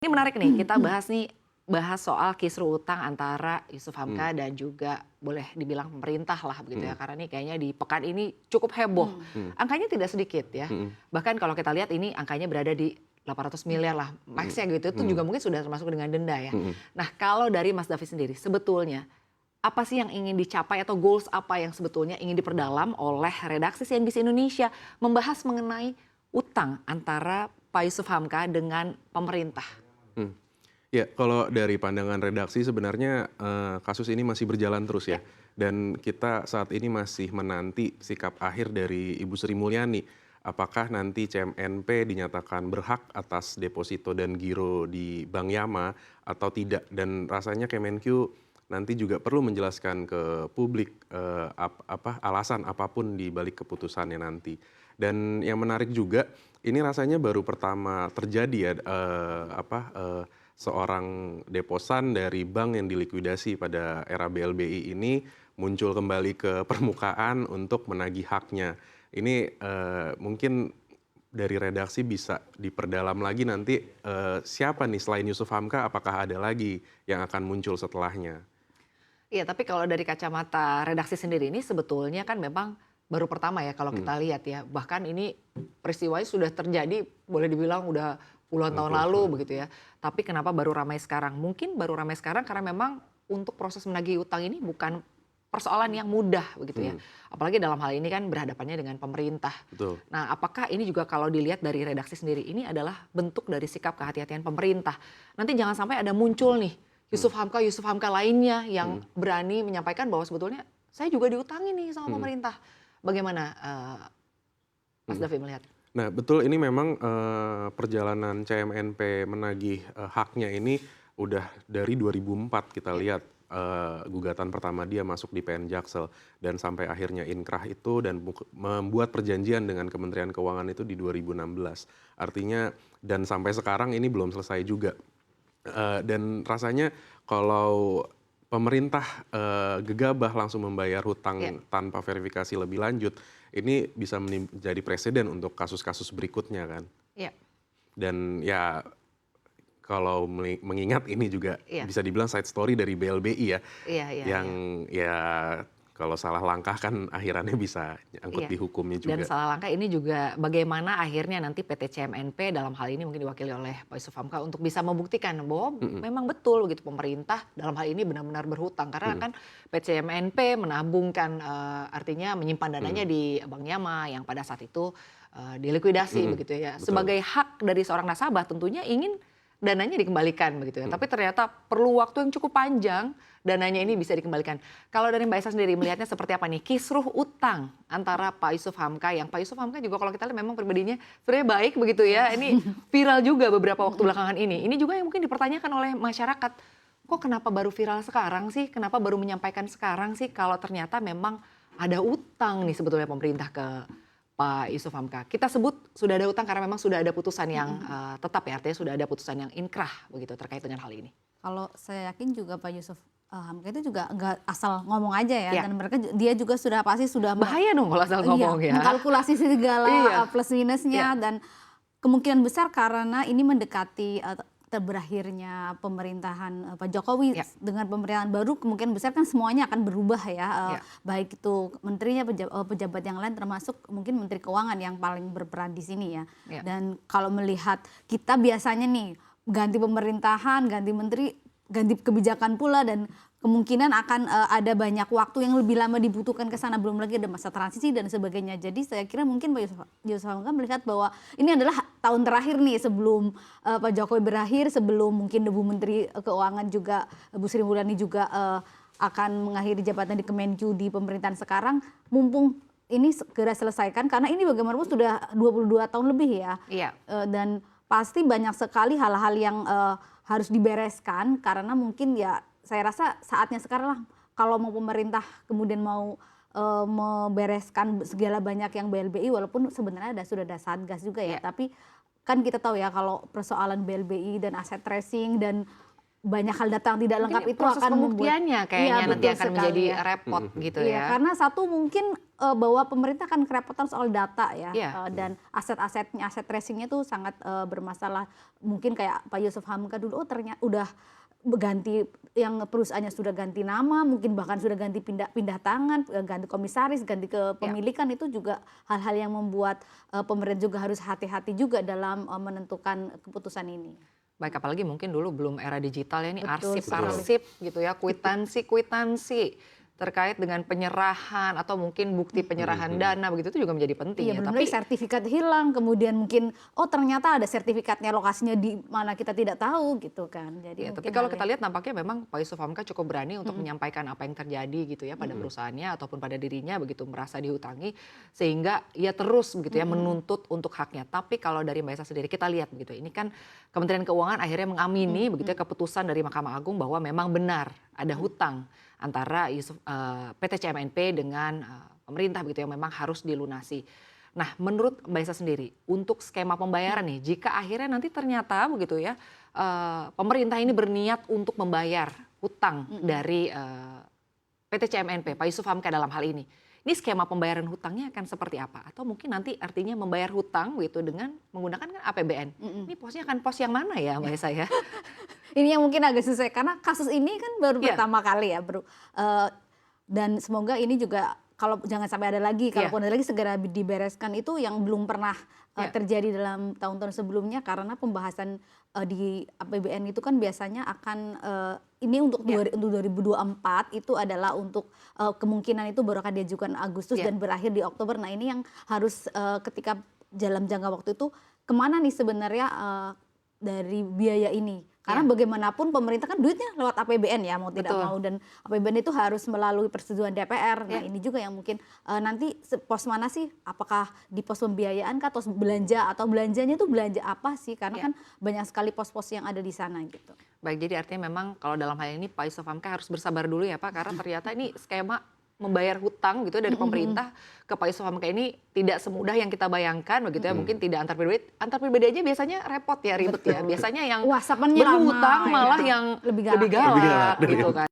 Ini menarik nih, kita bahas soal kisru utang antara Yusuf Mhm, Hamka dan juga boleh dibilang pemerintah lah begitu ya. mhm, Karena ini kayaknya di pekan ini cukup heboh. mhm, Angkanya tidak sedikit ya. mhm, Bahkan kalau kita lihat ini angkanya berada di 800 miliar lah mhm, max-nya gitu. Itu juga mhm, mungkin sudah termasuk dengan denda ya. mhm. Nah kalau dari Mas David sendiri sebetulnya apa sih yang ingin dicapai atau goals apa yang sebetulnya ingin diperdalam oleh redaksi CNBC Indonesia membahas mengenai utang antara Pak Yusuf Hamka dengan pemerintah? Hmm. Ya, kalau dari pandangan redaksi sebenarnya, kasus ini masih berjalan terus Ya. ya, dan kita saat ini masih menanti sikap akhir dari Ibu Sri Mulyani. Apakah nanti CMNP dinyatakan berhak atas deposito dan giro di Bank Yama atau tidak? Dan rasanya Kemenkyu nanti juga perlu menjelaskan ke publik, alasan apapun di balik keputusannya nanti. Dan yang menarik juga, ini rasanya baru pertama terjadi ya, seorang deposan dari bank yang dilikuidasi pada era BLBI ini muncul kembali ke permukaan untuk menagih haknya. Ini, mungkin dari redaksi bisa diperdalam lagi nanti, siapa nih selain Yusuf Hamka, apakah ada lagi yang akan muncul setelahnya? Iya, tapi kalau dari kacamata redaksi sendiri ini sebetulnya kan memang baru pertama ya kalau Mhm, kita lihat ya. Bahkan ini peristiwanya sudah terjadi boleh dibilang udah puluhan tahun betul. lalu begitu ya. Tapi kenapa baru ramai sekarang? Mungkin baru ramai sekarang karena memang untuk proses menagih utang ini bukan persoalan yang mudah begitu ya. Mhm, Apalagi dalam hal ini kan berhadapannya dengan pemerintah. betul. Nah, apakah ini juga kalau dilihat dari redaksi sendiri ini adalah bentuk dari sikap kehati-hatian pemerintah? Nanti jangan sampai ada muncul nih Mhm, Yusuf Hamka lainnya yang mhm, berani menyampaikan bahwa sebetulnya saya juga diutangi nih sama mhm, pemerintah. Bagaimana Mas mhm. David melihat? Nah, betul ini memang, perjalanan CMNP menagih, haknya ini udah dari 2004 kita Ya, lihat, gugatan pertama dia masuk di PN Jaksel dan sampai akhirnya inkrah itu dan membuat perjanjian dengan Kementerian Keuangan itu di 2016. Artinya dan sampai sekarang ini belum selesai juga. Dan rasanya kalau pemerintah, gegabah langsung membayar ya, hutang tanpa verifikasi lebih lanjut, ini bisa menjadi presiden untuk kasus-kasus berikutnya kan. ya, Dan ya kalau mengingat ini juga iya, bisa dibilang side story dari BLBI ya, iya, iya, yang iya. ya kalau salah langkah kan akhirannya bisa nyangkut Iya. di hukumnya Dan juga. salah langkah ini juga bagaimana akhirnya nanti PT CMNP dalam hal ini mungkin diwakili oleh Pak Yusuf Hamka untuk bisa membuktikan bahwa Mhm, memang betul gitu pemerintah dalam hal ini benar-benar berhutang karena mhm, kan PT CMNP menabungkan artinya menyimpan dananya mhm, di Bank Yama yang pada saat itu dilikuidasi mhm, begitu ya. betul. Sebagai hak dari seorang nasabah tentunya ingin dananya dikembalikan begitu ya. Mhm, Tapi ternyata perlu waktu yang cukup panjang dananya ini bisa dikembalikan. Kalau dari Mbak Esa sendiri melihatnya seperti apa nih kisruh utang antara Pak Yusuf Hamka yang Pak Yusuf Hamka juga kalau kita lihat memang pribadinya sebenarnya baik begitu Iya. ya. Ini viral juga beberapa waktu Mhm. belakangan ini. Ini juga yang mungkin dipertanyakan oleh masyarakat. Kok kenapa baru viral sekarang sih? Kenapa baru menyampaikan sekarang sih kalau ternyata memang ada utang nih sebetulnya pemerintah ke Pak Yusuf Hamka. Kita sebut sudah ada utang karena memang sudah ada putusan Mhm yang mhm. tetap ya, artinya sudah ada putusan yang inkrah begitu terkait dengan hal ini. Kalau saya yakin juga Pak Yusuf, Hamka itu juga nggak asal ngomong aja ya, Ya, dan mereka dia juga sudah pasti sudah bahaya dong kalau asal iya, ngomong ya. mengkalkulasi segala, Iya, plus minusnya iya, dan kemungkinan besar karena ini mendekati, berakhirnya pemerintahan, Pak Jokowi iya, dengan pemerintahan baru kemungkinan besar kan semuanya akan berubah ya, iya. baik itu menterinya, pejabat yang lain termasuk mungkin Menteri Keuangan yang paling berperan di sini ya. Iya. Dan kalau melihat kita biasanya nih ganti pemerintahan, ganti menteri, ganti kebijakan pula dan kemungkinan akan, ada banyak waktu yang lebih lama dibutuhkan ke sana, belum lagi ada masa transisi dan sebagainya. Jadi saya kira mungkin Pak Yusuf Hamka melihat bahwa ini adalah tahun terakhir nih sebelum, Pak Jokowi berakhir, sebelum mungkin Bu Menteri Keuangan juga, Bu Sri Mulyani juga, akan mengakhiri jabatan di Kemenkyu di pemerintahan sekarang, mumpung ini segera selesaikan karena ini bagaimanapun sudah 22 tahun lebih ya, Iya. dan pasti banyak sekali hal-hal yang, harus dibereskan karena mungkin ya saya rasa saatnya sekarang lah kalau mau pemerintah kemudian mau, membereskan segala banyak yang BLBI walaupun sebenarnya sudah ada Satgas juga ya, Iya, tapi kan kita tahu ya kalau persoalan BLBI dan aset tracing dan banyak hal data yang tidak Mungkin lengkap itu proses akan membuat pembuktiannya kayaknya Iya, nanti betul akan sekali menjadi ya. repot gitu Iya, ya. karena satu mungkin bahwa pemerintah akan kerepotan soal data ya, Iya. dan aset-asetnya, aset tracingnya tuh sangat bermasalah. Mungkin kayak Pak Yusuf Hamka dulu, oh ternyata udah ganti, yang perusahaannya sudah ganti nama, mungkin bahkan sudah ganti pindah tangan, ganti komisaris, ganti kepemilikan, itu juga hal-hal yang membuat pemerintah juga harus hati-hati juga dalam menentukan keputusan ini. Baik, apalagi mungkin dulu belum era digital ya, ini Betul arsip-arsip gitu ya, kwitansi-kwitansi terkait dengan penyerahan atau mungkin bukti penyerahan dana begitu itu juga menjadi penting Iya, ya. belum Tapi lagi sertifikat hilang, kemudian mungkin oh ternyata ada sertifikatnya, lokasinya di mana kita tidak tahu gitu kan. Jadi ya, mungkin tapi kalau hal kita lihat nampaknya memang Pak Yusuf Hamka cukup berani untuk menyampaikan apa yang terjadi gitu ya pada perusahaannya ataupun pada dirinya begitu merasa dihutangi, sehingga ia terus begitu ya menuntut untuk haknya. Tapi kalau dari Mbak Esa sendiri kita lihat begitu, ini kan Kementerian Keuangan akhirnya mengamini begitu ya keputusan dari Mahkamah Agung bahwa memang benar ada hutang antara PT CMNP dengan pemerintah begitu yang memang harus dilunasi. Nah, menurut Mbak Esa sendiri, untuk skema pembayaran nih, jika akhirnya nanti ternyata begitu ya, pemerintah ini berniat untuk membayar hutang dari PT CMNP, Pak Yusuf Hamka dalam hal ini skema pembayaran hutangnya akan seperti apa? Atau mungkin nanti artinya membayar hutang gitu dengan menggunakan kan APBN. Ini posnya akan pos yang mana ya Mbak Esa ya? ini yang mungkin agak susah karena kasus ini kan baru Iya. pertama kali ya, Bro. Dan semoga ini juga kalau jangan sampai ada lagi, Iya. kalaupun ada lagi segera dibereskan, itu yang belum pernah Iya. terjadi dalam tahun-tahun sebelumnya, karena pembahasan di APBN itu kan biasanya akan ini untuk 2024 itu adalah untuk kemungkinan itu baru akan diajukan Agustus Iya. dan berakhir di Oktober. Nah, ini yang harus ketika dalam jangka waktu itu kemana nih sebenarnya dari biaya ini. Karena bagaimanapun pemerintah kan duitnya lewat APBN ya, mau tidak Betul. mau, dan APBN itu harus melalui persetujuan DPR. Nah, ini juga yang mungkin nanti pos mana sih? Apakah di pos pembiayaan kah, atau belanja, atau belanjanya itu belanja apa sih? Karena kan banyak sekali pos-pos yang ada di sana gitu. Baik, jadi artinya memang kalau dalam hal ini Pak Yusuf Hamka harus bersabar dulu ya Pak, karena ternyata ini skema membayar hutang gitu dari pemerintah ke Pak Yusuf Hamka ini tidak semudah yang kita bayangkan begitu ya. Mungkin tidak antar pribadi aja biasanya repot ya, ribet ya. Biasanya yang WhatsApp-nya lama berhutang ya. malah yang Lebih lebih galak. galak gitu kan.